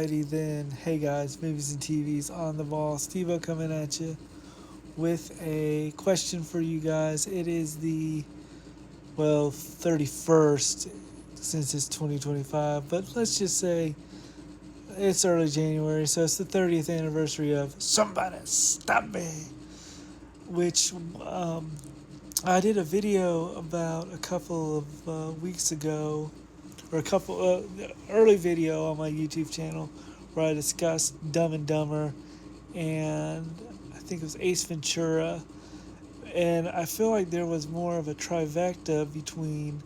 Alrighty then. Hey guys, movies and TVs on the ball. Steveo coming at you with a question for you guys. It is the 31st since it's 2025, but let's just say it's early January, so it's the 30th anniversary of Somebody Stop Me, which I did a video about a couple of weeks ago, or a couple early video on my YouTube channel where I discussed Dumb and Dumber, and I think it was Ace Ventura, and I feel like there was more of a trifecta between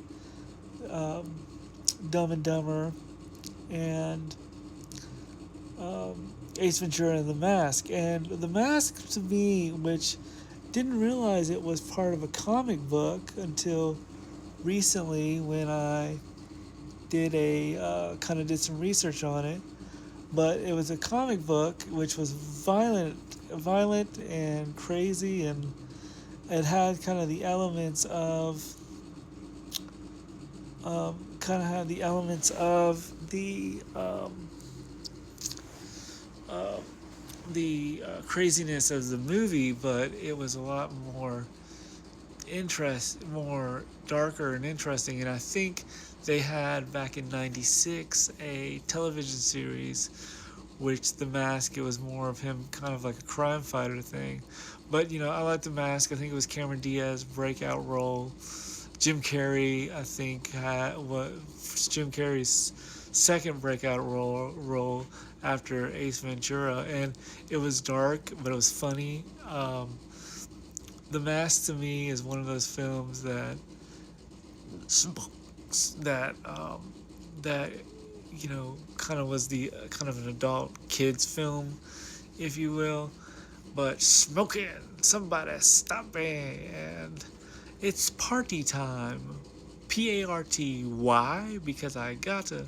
Dumb and Dumber and Ace Ventura and The Mask. And The Mask, to me, which didn't realize it was part of a comic book until recently when I did did some research on it, but it was a comic book which was violent and crazy, and it had kind of the elements of the craziness of the movie, but it was a lot more more darker and interesting. And I think they had back in '96 a television series, which The Mask, it was more of him kind of like a crime fighter thing. But I like The Mask. I think it was Cameron Diaz's breakout role. Jim Carrey, I think, was Jim Carrey's second breakout role after Ace Ventura, and it was dark, but it was funny. The Mask to me is one of those films that kind of was the kind of an adult kids film, if you will. But smoking, somebody stop me, and it's party time. PARTY. Why? Because I gotta.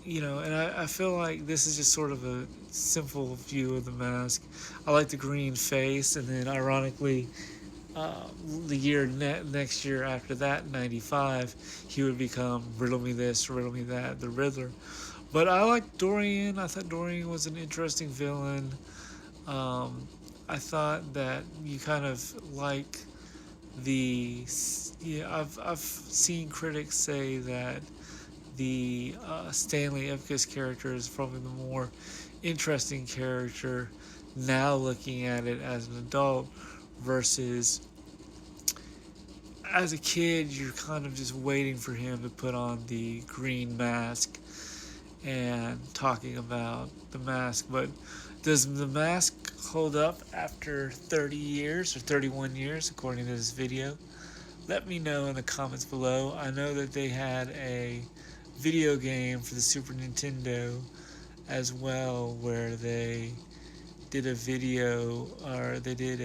And I feel like this is just sort of a simple view of The Mask. I like the green face, and then ironically, next year after that, '95, he would become Riddle Me This, Riddle Me That, the Riddler. But I like Dorian. I thought Dorian was an interesting villain. I thought that you kind of like I've seen critics say that the Stanley Ipkiss character is probably the more interesting character now, looking at it as an adult, versus as a kid you're kind of just waiting for him to put on the green mask and talking about The Mask. But does The Mask hold up after 30 years or 31 years according to this video? Let me know in the comments below. I know that they had a video game for the Super Nintendo as well, where they did a video, or they did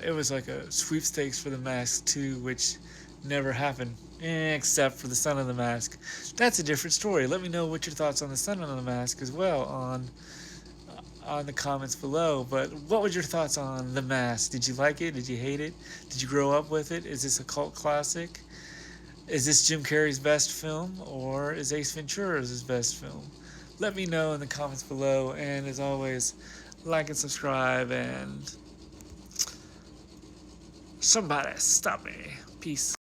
it was like a sweepstakes for The Mask 2, which never happened, except for the Son of the Mask. That's a different story. Let me know what your thoughts on the Son of the Mask as well on the comments below. But what was your thoughts on The Mask? Did you like it? Did you hate it? Did you grow up with it? Is this a cult classic? Is this Jim Carrey's best film, or is Ace Ventura's his best film? Let me know in the comments below, and as always, like and subscribe, and somebody stop me. Peace.